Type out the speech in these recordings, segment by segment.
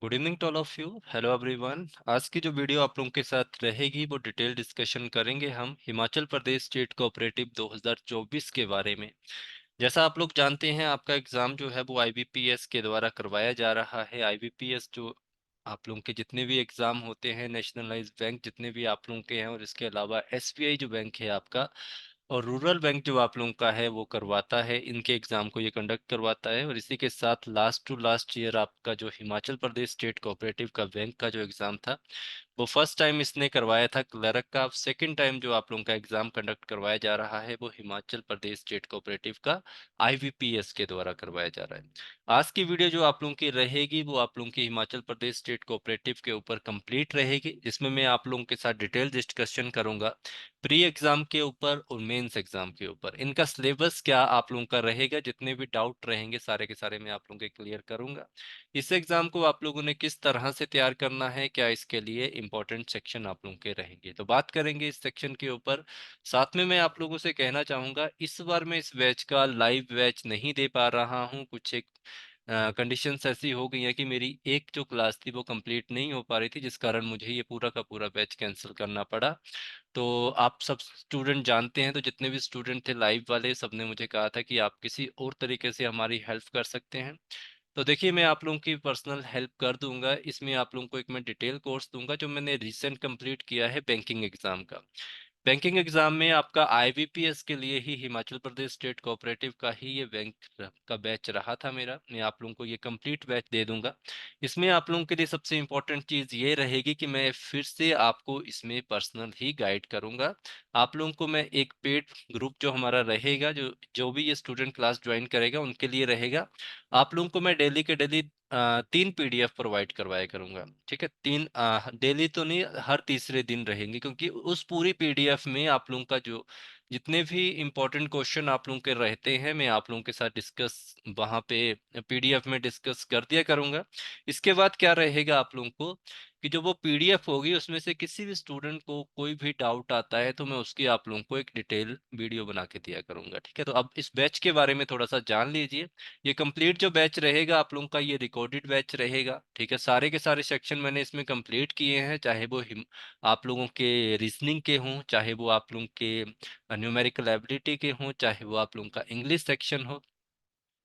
Good evening to all of you. Hello everyone. आज की जो वीडियो आप लोगों के साथ रहेगी वो डिटेल डिस्कशन करेंगे हम हिमाचल प्रदेश स्टेट कोऑपरेटिव 2024 के बारे में। जैसा आप लोग जानते हैं, आपका एग्ज़ाम जो है वो आईबीपीएस के द्वारा करवाया जा रहा है। आईबीपीएस जो आप लोगों के जितने भी एग्ज़ाम होते हैं, नेशनलाइज्ड बैंक जितने भी आप लोगों के हैं, और इसके अलावा एसबीआई जो बैंक है आपका, और रूरल बैंक जो आप लोगों का है वो करवाता है, इनके एग्जाम को ये कंडक्ट करवाता है। और इसी के साथ लास्ट टू लास्ट ईयर आपका जो हिमाचल प्रदेश स्टेट कोऑपरेटिव का बैंक का जो एग्जाम था वो फर्स्ट टाइम इसने करवाया था क्लर्क का। अब सेकंड टाइम जो आप लोगों का एग्जाम कंडक्ट करवाया जा रहा है वो हिमाचल प्रदेश स्टेट कोऑपरेटिव का आईबीपीएस के द्वारा करवाया जा रहा है। आज की वीडियो जो आप लोगों की रहेगी वो आप लोगों की हिमाचल प्रदेश स्टेट कोऑपरेटिव के ऊपर कंप्लीट रहेगी, जिसमें मैं आप लोगों के साथ डिटेल डिस्कशन करूंगा प्री एग्जाम के ऊपर और मेंस एग्जाम के ऊपर। इनका सिलेबस क्या आप लोगों का रहेगा, जितने भी डाउट रहेंगे सारे के सारे मैं आप लोगों के क्लियर करूंगा। इस एग्जाम को आप लोगों ने किस तरह से तैयार करना है, क्या इसके लिए इंपॉर्टेंट सेक्शन आप लोगों के रहेंगे, तो बात करेंगे इस सेक्शन के ऊपर। साथ में मैं आप लोगों से कहना चाहूंगा, इस बार मैं इस बैच का लाइव बैच नहीं दे पा रहा हूं। कुछ एक कंडीशंस ऐसी हो गई हैं कि मेरी एक जो क्लास थी वो कंप्लीट नहीं हो पा रही थी, जिस कारण मुझे ये पूरा का पूरा बैच कैंसिल करना पड़ा। तो आप सब स्टूडेंट जानते हैं, तो जितने भी स्टूडेंट थे लाइव वाले, सबने मुझे कहा था कि आप किसी और तरीके से हमारी हेल्प कर सकते हैं। तो देखिए, मैं आप लोगों की पर्सनल हेल्प कर दूंगा। इसमें आप लोगों को एक मैं डिटेल कोर्स दूंगा जो मैंने रिसेंट कंप्लीट किया है बैंकिंग एग्जाम का। बैंकिंग एग्जाम में आपका आईबीपीएस के लिए ही हिमाचल प्रदेश स्टेट कोऑपरेटिव का ही ये बैंक का बैच रहा था मेरा। मैं आप लोगों को ये कंप्लीट बैच दे दूंगा। इसमें आप लोगों के लिए सबसे इम्पोर्टेंट चीज़ ये रहेगी कि मैं फिर से आपको इसमें पर्सनल ही गाइड करूंगा। आप लोगों को मैं एक पेड ग्रुप जो हमारा रहेगा, जो जो भी ये स्टूडेंट क्लास ज्वाइन करेगा उनके लिए रहेगा। आप लोगों को मैं डेली के डेली 3 पीडीएफ प्रोवाइड करवाया करूंगा। ठीक है, तीन डेली तो नहीं, हर तीसरे दिन रहेंगे, क्योंकि उस पूरी पीडीएफ में आप लोगों का जो जितने भी इंपॉर्टेंट क्वेश्चन आप लोगों के रहते हैं मैं आप लोगों के साथ डिस्कस वहाँ पे पीडीएफ में डिस्कस कर दिया करूंगा। इसके बाद क्या रहेगा आप लोगों को, कि जो वो पीडीएफ होगी उसमें से किसी भी स्टूडेंट को कोई भी डाउट आता है तो मैं उसकी आप लोगों को एक डिटेल वीडियो बना के दिया करूंगा। ठीक है, तो अब इस बैच के बारे में थोड़ा सा जान लीजिए। ये कंप्लीट जो बैच रहेगा आप लोगों का, ये रिकॉर्डेड बैच रहेगा। ठीक है, सारे के सारे सेक्शन मैंने इसमें कंप्लीट किए हैं, चाहे वो आप लोगों के रीजनिंग के हों, चाहे वो आप लोगों के न्यूमेरिकल एबिलिटी के हों, चाहे वो आप लोगों का इंग्लिश सेक्शन हो।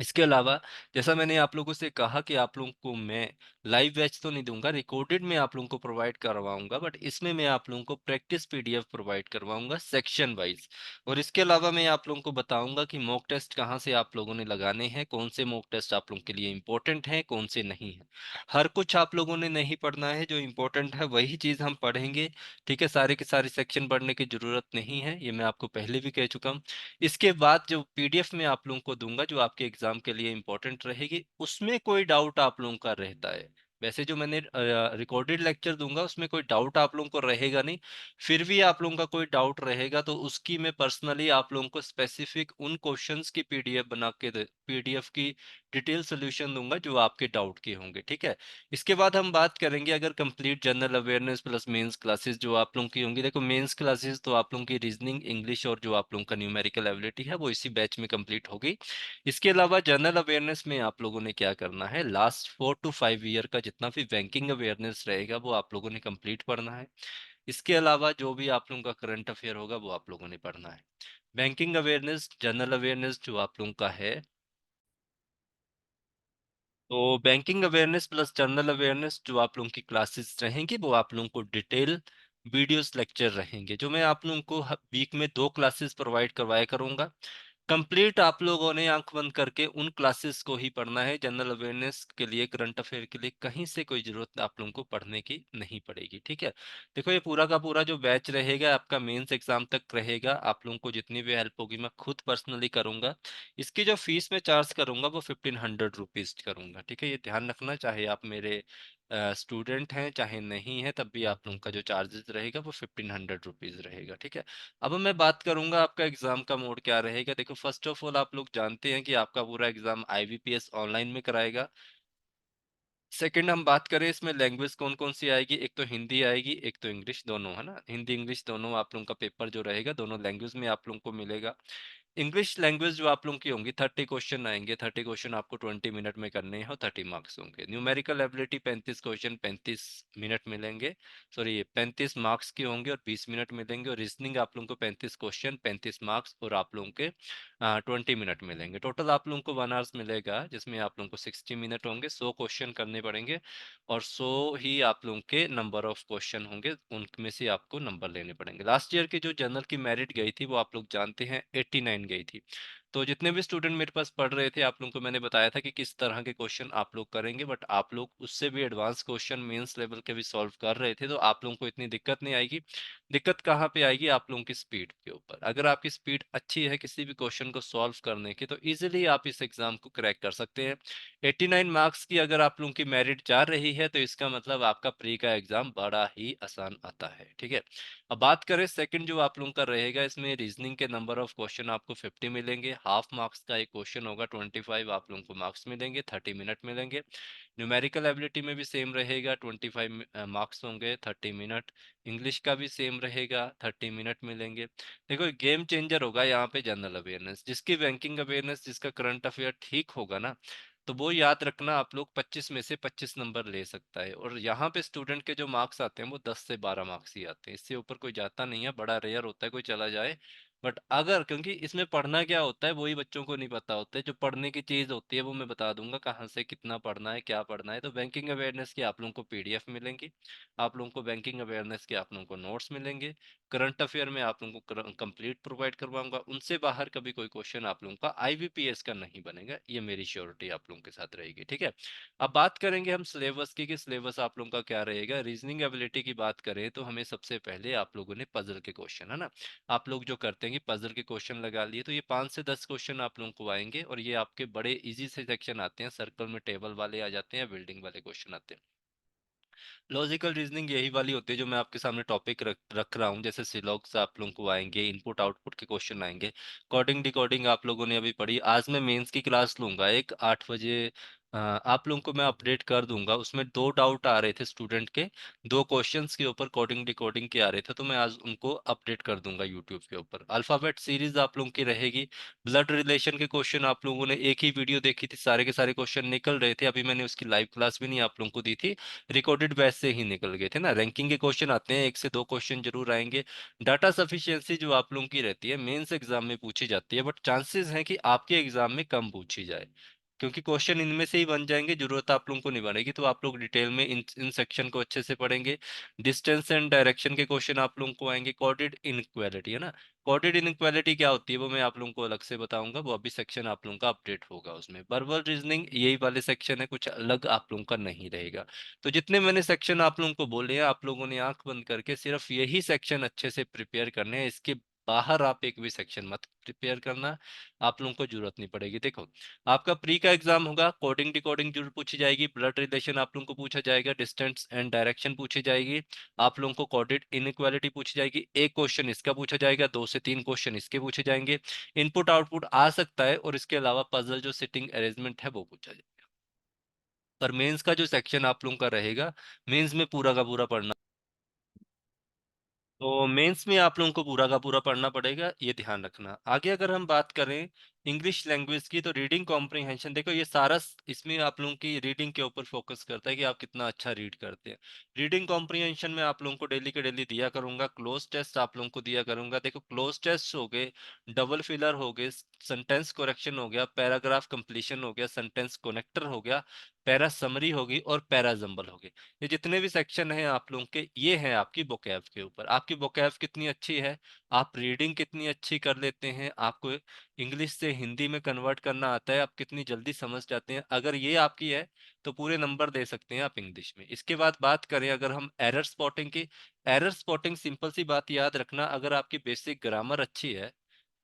इसके अलावा जैसा मैंने आप लोगों से कहा कि आप लोगों को मैं लाइव बैच तो नहीं दूंगा, रिकॉर्डेड में आप लोगों को प्रोवाइड करवाऊंगा, बट इसमें मैं आप लोगों को प्रैक्टिस पीडीएफ प्रोवाइड करवाऊंगा सेक्शन वाइज। और इसके अलावा मैं आप लोगों को बताऊंगा कि मॉक टेस्ट कहाँ से आप लोगों ने लगाने हैं, कौन से मॉक टेस्ट आप लोगों के लिए इंपॉर्टेंट हैं, कौन से नहीं है। हर कुछ आप लोगों ने नहीं पढ़ना है, जो इंपॉर्टेंट है वही चीज़ हम पढ़ेंगे। ठीक है, सारे के सारे सेक्शन पढ़ने की जरूरत नहीं है, ये मैं आपको पहले भी कह चुका हूँ। इसके बाद जो पीडीएफ में आप लोगों को दूंगा जो आपके एग्जाम के लिए इंपॉर्टेंट रहेगी, उसमें कोई डाउट आप लोगों का रहता है, वैसे जो मैंने रिकॉर्डेड लेक्चर दूंगा उसमें कोई डाउट आप लोगों को रहेगा नहीं। फिर भी आप लोगों का कोई डाउट रहेगा तो उसकी मैं पर्सनली आप लोगों को स्पेसिफिक उन क्वेश्चंस की पीडीएफ बना के पीडीएफ की डिटेल सोल्यूशन दूंगा जो आपके डाउट के होंगे। ठीक है, इसके बाद हम बात करेंगे अगर complete general awareness plus mains classes जो आप लोगों की होंगी। देखो, मेंस क्लासेस तो आप लोगों की रीजनिंग, इंग्लिश और जो आप लोगों का न्यूमेरिकल एबिलिटी है वो इसी बैच में कंप्लीट होगी। इसके अलावा जनरल अवेयरनेस में आप लोगों ने क्या करना है, लास्ट 4 to 5 ईयर का जितना भी बैंकिंग अवेयरनेस रहेगा वो आप लोगों ने कंप्लीट पढ़ना है। इसके अलावा जो भी आप लोगों का करंट अफेयर होगा वो आप लोगों ने पढ़ना है। बैंकिंग अवेयरनेस, जनरल अवेयरनेस जो आप लोगों का है, तो banking awareness plus general awareness जो आप लोगों की क्लासेस रहेंगी वो आप लोगों को डिटेल वीडियोस लेक्चर रहेंगे, जो मैं आप लोगों को वीक में 2 क्लासेस प्रोवाइड करवाया करूंगा। कंप्लीट आप लोगों ने आंख बंद करके उन क्लासेस को ही पढ़ना है। जनरल अवेयरनेस के लिए, करंट अफेयर के लिए कहीं से कोई जरूरत आप लोगों को पढ़ने की नहीं पड़ेगी। ठीक है, देखो ये पूरा का पूरा जो बैच रहेगा आपका मेंस एग्जाम तक रहेगा। आप लोगों को जितनी भी हेल्प होगी मैं खुद पर्सनली करूंगा। इसकी जो फीस मैं चार्ज करूंगा वो 1500 रुपीज करूंगा। ठीक है, ये ध्यान रखना, चाहे आप मेरे स्टूडेंट हैं चाहे नहीं है, तब भी आप लोगों का जो चार्जेस रहेगा वो 1500 रुपीज रहेगा। ठीक है, अब मैं बात करूंगा आपका एग्जाम का मोड क्या रहेगा। देखो, फर्स्ट ऑफ ऑल आप लोग जानते हैं कि आपका पूरा एग्जाम आईबीपीएस ऑनलाइन में कराएगा। सेकंड हम बात करें इसमें लैंग्वेज कौन कौन सी आएगी, एक तो हिंदी आएगी, एक तो इंग्लिश, दोनों है ना, हिंदी इंग्लिश दोनों आप लोगों का पेपर जो रहेगा दोनों लैंग्वेज में आप लोगों को मिलेगा। इंग्लिश लैंग्वेज जो आप लोगों की होंगी 30 क्वेश्चन आएंगे, 30 क्वेश्चन आपको 20 मिनट में करने हैं और 30 मार्क्स होंगे। न्यूमेरिकल एबिलिटी 35 क्वेश्चन 35 मिनट मिलेंगे, सॉरी ये 35 मार्क्स के होंगे और 20 मिनट मिलेंगे। और रीजनिंग आप लोगों को 35 क्वेश्चन 35 मार्क्स और आप लोगों के 20 मिनट मिलेंगे। टोटल आप लोगों को 1 आवर्स मिलेगा, जिसमें आप लोगों को 60 मिनट होंगे, 100 क्वेश्चन करने पड़ेंगे और 100 ही आप लोगों के नंबर ऑफ क्वेश्चन होंगे, उनमें से आपको नंबर लेने पड़ेंगे। लास्ट ईयर की जो जनरल की मेरिट गई थी वो आप लोग जानते हैं 89 गई थी। तो जितने भी स्टूडेंट मेरे पास पढ़ रहे थे, आप लोगों को मैंने बताया था कि किस तरह के क्वेश्चन आप लोग करेंगे, बट आप लोग उससे भी एडवांस क्वेश्चन मेंस लेवल के भी सॉल्व कर रहे थे, तो आप लोगों को इतनी दिक्कत नहीं आएगी। दिक्कत कहाँ पे आएगी? आप लोगों की स्पीड के ऊपर। अगर आपकी स्पीड अच्छी है किसी भी क्वेश्चन को सॉल्व करने की, तो इजीली आप इस एग्जाम को क्रैक कर सकते हैं। 89 मार्क्स की अगर आप लोगों की मेरिट जा रही है, तो इसका मतलब आपका प्री का एग्जाम बड़ा ही आसान आता है। ठीक है, अब बात करें सेकंड जो आप लोगों का रहेगा, इसमें रीजनिंग के नंबर ऑफ क्वेश्चन आपको 50 मिलेंगे। हाफ मार्क्स का एक क्वेश्चन होगा, 25 आप लोगों को मार्क्स मिलेंगे, 30 मिनट मिलेंगे। न्यूमेरिकल एबिलिटी में भी सेम रहेगा, 25 मार्क्स होंगे, 30 मिनट। इंग्लिश का भी सेम रहेगा, 30 मिनट मिलेंगे। देखो गेम चेंजर होगा यहाँ पे जनरल अवेयरनेस। जिसकी बैंकिंग अवेयरनेस, जिसका करंट अफेयर ठीक होगा ना, तो वो याद रखना आप लोग 25 में से 25 नंबर ले सकता है। और यहाँ पे स्टूडेंट के जो मार्क्स आते हैं वो 10 से 12 मार्क्स ही आते हैं, इससे ऊपर कोई जाता नहीं है। बड़ा रेयर होता है कोई चला जाए। बट अगर, क्योंकि इसमें पढ़ना क्या होता है वही बच्चों को नहीं पता होता है, जो पढ़ने की चीज होती है वो मैं बता दूंगा कहाँ से कितना पढ़ना है, क्या पढ़ना है। तो बैंकिंग अवेयरनेस की आप लोगों को पीडीएफ मिलेंगी, आप लोगों को बैंकिंग अवेयरनेस के आप लोगों को नोट्स मिलेंगे। करंट अफेयर में आप लोगों को कंप्लीट प्रोवाइड करवाऊंगा, उनसे बाहर कभी कोई क्वेश्चन आप लोगों का आईबीपीएस का नहीं बनेगा, ये मेरी श्योरिटी आप लोगों के साथ रहेगी। ठीक है, अब बात करेंगे हम सिलेबस की कि सिलेबस आप लोगों का क्या रहेगा। रीजनिंग एबिलिटी की बात करें तो हमें सबसे पहले आप लोगों ने पजल के क्वेश्चन, है ना, आप लोग जो करते हैं कि पजल के क्वेश्चन लगा लिए, तो ये 5 से 10 क्वेश्चन आप लोगों को आएंगे और ये आपके बड़े इजी से सेक्शन आते हैं, सर्कल में टेबल वाले आ जाते हैं, बिल्डिंग वाले क्वेश्चन आते हैं। लॉजिकल रीजनिंग यही वाली होती है जो मैं आपके सामने टॉपिक रख रहा हूँ। जैसे सिलॉग्स आप लोगों को आएंगे, इनपुट आउटपुट के क्वेश्चन आएंगे, कोडिंग डिकोडिंग आप लोगों ने अभी पढ़ी। आज मैं मेंस की क्लास लूंगा एक 8 बजे, आप लोगों को मैं अपडेट कर दूंगा। उसमें 2 डाउट आ रहे थे स्टूडेंट के, 2 क्वेश्चंस के ऊपर कोडिंग डिकोडिंग के आ रहे थे, तो मैं आज उनको अपडेट कर दूंगा यूट्यूब के ऊपर। अल्फाबेट सीरीज आप लोगों की रहेगी। ब्लड रिलेशन के क्वेश्चन आप लोगों ने एक ही वीडियो देखी थी, सारे के सारे क्वेश्चन निकल रहे थे, अभी मैंने उसकी लाइव क्लास भी नहीं आप लोगों को दी थी, रिकॉर्डेड बैच से ही निकल गए थे ना। रैंकिंग के क्वेश्चन आते हैं, 1 से 2 क्वेश्चन जरूर आएंगे। डाटा सफिशिएंसी जो आप लोगों की रहती है मेंस एग्जाम में पूछी जाती है, बट चांसेस हैं कि आपके एग्जाम में कम पूछी जाए, क्योंकि क्वेश्चन इनमें से ही बन जाएंगे, जरूरत आप लोगों को नहीं बनेगी। तो आप लोग डिटेल में इन सेक्शन को अच्छे से पढ़ेंगे। डिस्टेंस एंड डायरेक्शन के क्वेश्चन आप लोगों को आएंगे। कोऑर्डिनेट इनइक्वालिटी, है ना, कोऑर्डिनेट इनइक्वालिटी क्या होती है वो मैं आप लोगों को अलग से बताऊंगा, वो अभी सेक्शन आप लोगों का अपडेट होगा उसमें। वर्बल रीजनिंग यही वाले सेक्शन है, कुछ अलग आप लोगों का नहीं रहेगा। तो जितने मैंने सेक्शन आप लोगों को बोले हैं, आप लोगों ने आंख बंद करके सिर्फ यही सेक्शन अच्छे से प्रिपेयर करने हैं, इसके बाहर आप एक भी सेक्शन मत प्रिपेयर करना, आप लोगों को जरूरत नहीं पड़ेगी। देखो, आपका प्री का एग्जाम होगा, कोडिंग डिकोडिंग जरूर पूछी जाएगी, ब्लड रिलेशन आप लोगों को पूछा जाएगा, डिस्टेंस एंड डायरेक्शन पूछी जाएगी, आप लोगों को कोऑर्डिनेट इनइक्वालिटी पूछी जाएगी, एक क्वेश्चन इसका पूछा जाएगा, 2 से 3 क्वेश्चन इसके पूछे जाएंगे, इनपुट आउटपुट आ सकता है, और इसके अलावा पजल जो सिटिंग अरेंजमेंट है वो पूछा जाएगा। पर मेंस का जो सेक्शन आप लोगों का रहेगा, मेंस में पूरा का पूरा पढ़ना, तो मेंस में आप लोगों को पूरा का पूरा पढ़ना पड़ेगा, ये ध्यान रखना। आगे अगर हम बात करें इंग्लिश लैंग्वेज की, तो रीडिंग कॉम्प्रिहेंशन, देखो ये सारा इसमें आप लोगों की रीडिंग के ऊपर फोकस करता है कि आप कितना अच्छा रीड करते हैं। रीडिंग कॉम्प्रिहेंशन में आप लोगों को डेली के डेली दिया करूंगा, क्लोज टेस्ट आप लोगों को दिया करूंगा। देखो क्लोज टेस्ट हो गए, डबल फिलर हो गए, सेंटेंस करेक्शन हो गया, पैराग्राफ कंप्लीशन हो गया, सेंटेंस कनेक्टर हो गया, पैरा समरी होगी और पैरा जंबल हो गए। ये जितने भी सेक्शन हैं आप लोगों के, ये हैं आपकी वोकैब के ऊपर। आपकी वोकैब कितनी अच्छी है, आप रीडिंग कितनी अच्छी कर लेते हैं, आपको इंग्लिश से हिंदी में कन्वर्ट करना आता है, आप कितनी जल्दी समझ जाते हैं, अगर ये आपकी है तो पूरे नंबर दे सकते हैं आप इंग्लिश में। इसके बाद बात करें अगर हम एरर स्पॉटिंग की, एरर स्पॉटिंग सिंपल सी बात याद रखना, अगर आपकी बेसिक ग्रामर अच्छी है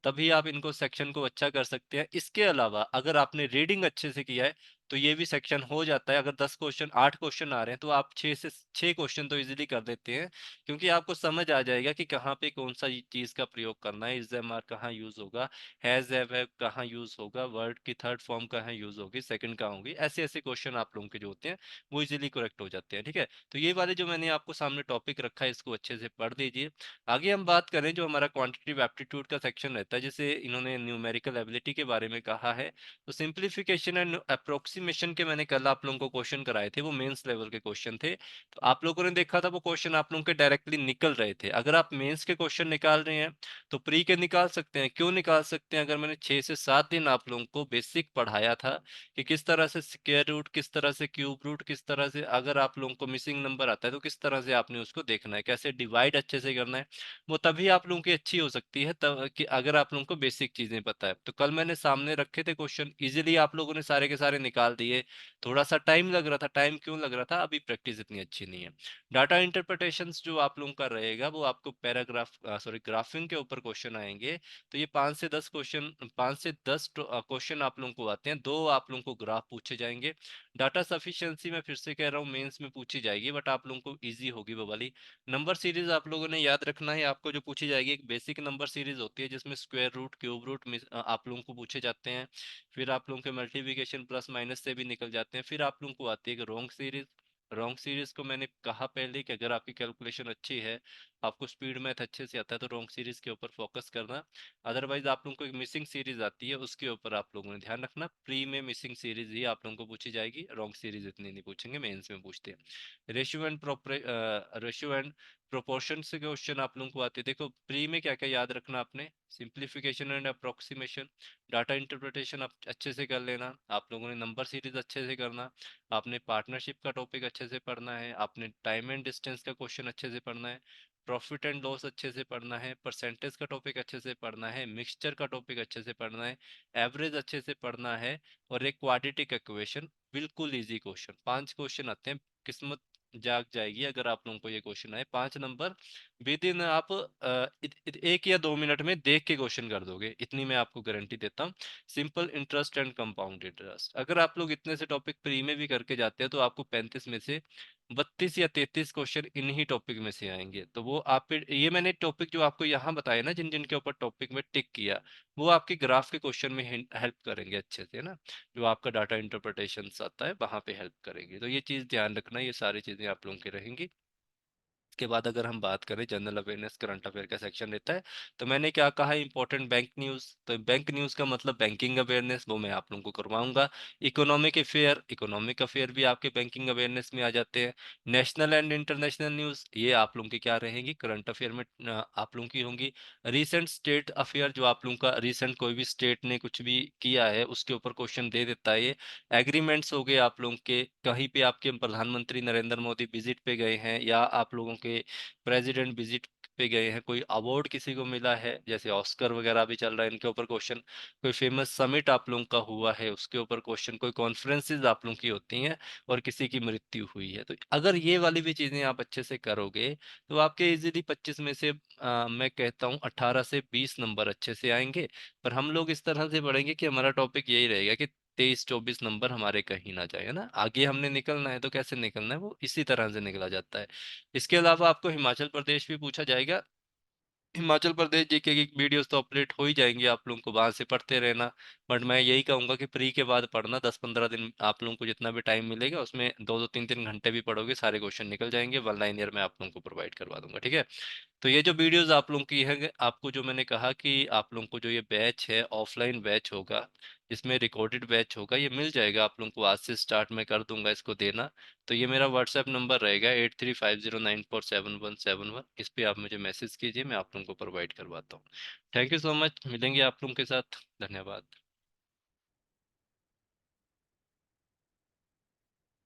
तभी आप इनको सेक्शन को अच्छा कर सकते हैं। इसके अलावा अगर आपने रीडिंग अच्छे से किया है तो ये भी सेक्शन हो जाता है। अगर 10 क्वेश्चन 8 क्वेश्चन आ रहे हैं तो आप 6 से 6 क्वेश्चन तो इजीली कर देते हैं, क्योंकि आपको समझ आ जाएगा कि कहाँ पे कौन सा चीज का प्रयोग करना है, इज एम आर कहाँ यूज होगा, हैव कहाँ यूज होगा, वर्ड की थर्ड फॉर्म कहाँ यूज होगी, सेकंड कहाँ होगी, ऐसे ऐसे क्वेश्चन आप लोगों के जो होते हैं वो इजीली करेक्ट हो जाते हैं। ठीक है, तो ये वाले जो मैंने आपको सामने टॉपिक रखा है इसको अच्छे से पढ़ लीजिए। आगे हम बात करें, जो हमारा क्वांटिटेटिव एप्टीट्यूड का सेक्शन रहता है, जैसे इन्होंने न्यूमेरिकल एबिलिटी के बारे में कहा है, तो सिंप्लीफिकेशन एंड अप्रोक्सीमेशन के मैंने कल आप लोगों को क्वेश्चन कराए थे, वो मेंस लेवल के क्वेश्चन थे। तो आप लोगों ने देखा था वो क्वेश्चन आप लोगों के डायरेक्टली निकल रहे थे। अगर आप मेंस के क्वेश्चन निकाल रहे हैं तो प्री के निकाल सकते हैं। क्यों निकाल सकते हैं? अगर मैंने 6 से 7 दिन आप लोगों को बेसिक पढ़ाया था कि किस तरह से स्क्वायर रूट, किस तरह से क्यूब रूट, किस तरह से अगर आप लोगों को मिसिंग नंबर आता है तो किस तरह से आपने उसको देखना है, कैसे डिवाइड अच्छे से करना है, वो तभी आप लोगों की अच्छी हो सकती है तब कि अगर आप लोगों को बेसिक चीजें पता है। तो कल मैंने सामने रखे थे क्वेश्चन, इजीली आप लोगों ने सारे के सारे निकाल दिए। थोड़ा सा टाइम लग रहा था, टाइम क्यों लग रहा था? अभी प्रैक्टिस इतनी अच्छी नहीं है। डाटा इंटरप्रिटेशंस जो आप लोगों का रहेगा वो आपको पैराग्राफ सॉरी ग्राफिंग के ऊपर क्वेश्चन आएंगे। तो ये 5 से 10 क्वेश्चन, 5 से 10 क्वेश्चन आप लोगों को आते हैं, दो आप लोगों को ग्राफ पूछे जाएंगे। डाटा सफिशिएंसी मैं फिर से कह रहा हूँ मेंस में पूछी जाएगी, बट आप लोगों को इजी होगी वो वाली। नंबर सीरीज आप लोगों ने याद रखना है, आपको जो पूछी जाएगी एक बेसिक नंबर सीरीज होती है जिसमें स्क्वायर रूट, क्यूब रूट आप लोगों को पूछे जाते हैं। फिर आप लोगों के मल्टीप्लिकेशन प्लस माइनस से भी निकल जाते हैं। फिर आप लोगों को आती है एक रॉन्ग सीरीज। रॉन्ग सीरीज को मैंने कहा पहले कि अगर आपकी कैलकुलेशन अच्छी है, आपको स्पीड मैथ अच्छे से आता है, तो रॉन्ग सीरीज के ऊपर फोकस करना। अदरवाइज आप लोगों को एक मिसिंग सीरीज आती है, उसके ऊपर आप लोगों ने ध्यान रखना। प्री में मिसिंग सीरीज ही आप लोगों को पूछी जाएगी, रॉन्ग सीरीज इतनी नहीं पूछेंगे, मेंस में पूछते हैं। रेशियो एंड प्रोपोर्शन से क्वेश्चन आप लोगों को आते हैं। देखो प्री में क्या क्या याद रखना आपने, simplification and approximation, data interpretation आप अच्छे से कर लेना, आप लोगों ने नंबर सीरीज अच्छे से करना, आपने पार्टनरशिप का टॉपिक अच्छे से पढ़ना है, आपने टाइम एंड डिस्टेंस का क्वेश्चन अच्छे से पढ़ना है, प्रॉफिट एंड लॉस अच्छे से पढ़ना है, परसेंटेज का टॉपिक अच्छे से पढ़ना है, मिक्सचर का टॉपिक अच्छे से पढ़ना है, एवरेज अच्छे से पढ़ना है, और एक क्वाड्रेटिक इक्वेशन। बिल्कुल इजी क्वेश्चन, 5 क्वेश्चन आते हैं, किस्मत जाग जाएगी अगर आप लोगों को ये क्वेश्चन आए। 5 नंबर विद इन आप 1 या 2 मिनट में देख के क्वेश्चन कर दोगे, इतनी मैं आपको गारंटी देता हूँ। Simple interest and compound interest, अगर आप लोग इतने से टॉपिक प्री में भी करके जाते हैं तो आपको 35 में से 32 या 33 क्वेश्चन इन्हीं टॉपिक में से आएंगे। तो वो आप ये मैंने टॉपिक जो आपको यहाँ बताया ना, जिन जिन के ऊपर टॉपिक में टिक किया, वो आपके ग्राफ के क्वेश्चन में हेल्प करेंगे अच्छे से ना, जो आपका डाटा इंटरप्रिटेशन आता है वहां पे हेल्प करेंगे। तो ये चीज ध्यान रखना, ये सारी चीजें आप लोगों की रहेंगी। के बाद अगर हम बात करें जनरल अवेयरनेस करंट अफेयर का सेक्शन रहता है, तो मैंने क्या कहा, इंपॉर्टेंट बैंक न्यूज, तो बैंक न्यूज का मतलब बैंकिंग अवेयरनेस, वो मैं आप लोगों को करवाऊंगा। इकोनॉमिक अफेयर, इकोनॉमिक अफेयर भी आपके बैंकिंग अवेयरनेस में आ जाते हैं। नेशनल एंड इंटरनेशनल न्यूज, ये आप लोगों की क्या रहेंगी, करंट अफेयर में आप लोगों की होंगी। रिसेंट स्टेट अफेयर, जो आप लोगों का रिसेंट कोई भी स्टेट ने कुछ भी किया है उसके ऊपर क्वेश्चन दे देता है ये। एग्रीमेंट्स हो गए आप लोगों के, कहीं पे आपके प्रधानमंत्री नरेंद्र मोदी विजिट पे गए हैं, या आप लोगों के प्रेसिडेंट विजिट पे गए हैं, कोई अवार्ड किसी को मिला है, जैसे ऑस्कर वगैरह भी चल रहा है, इनके ऊपर क्वेश्चन। कोई फेमस समिट आप लोगों का हुआ है उसके ऊपर क्वेश्चन, कोई कॉन्फ्रेंसेज आप लोगों की होती हैं और किसी की मृत्यु हुई है, तो अगर ये वाली भी चीजें आप अच्छे से करोगे तो आपके इजीली 25 में से मैं कहता हूँ 18 से 20 नंबर अच्छे से आएंगे। पर हम लोग इस तरह से पढ़ेंगे कि हमारा टॉपिक यही रहेगा कि 23-24 नंबर हमारे कहीं ना जाए, है ना। आगे हमने निकलना है तो कैसे निकलना है, वो इसी तरह से निकला जाता है। इसके अलावा आपको हिमाचल प्रदेश भी पूछा जाएगा। हिमाचल प्रदेश जीके की वीडियोस तो अपडेट हो ही जाएंगी, आप लोगों को वहां से पढ़ते रहना। बट मैं यही कहूंगा कि प्री के बाद पढ़ना, 10-15 दिन आप लोगों को जितना भी टाइम मिलेगा उसमें 2-2 3-3 घंटे भी पढ़ोगे, सारे क्वेश्चन निकल जाएंगे, वन लाइनर मैं आप लोगों को प्रोवाइड करवा दूंगा। ठीक है, तो ये जो वीडियोस आप लोगों की है, आपको जो मैंने कहा कि आप लोगों को जो ये बैच है ऑफलाइन बैच होगा, इसमें रिकॉर्डेड बैच होगा, ये मिल जाएगा आप लोगों को, आज से स्टार्ट मैं कर दूंगा इसको देना। तो ये मेरा व्हाट्सएप नंबर रहेगा 8350947171, इस पे आप मुझे मैसेज कीजिए, मैं आप लोगों को प्रोवाइड करवाता हूँ। थैंक यू सो मच, मिलेंगे आप लोगों के साथ, धन्यवाद।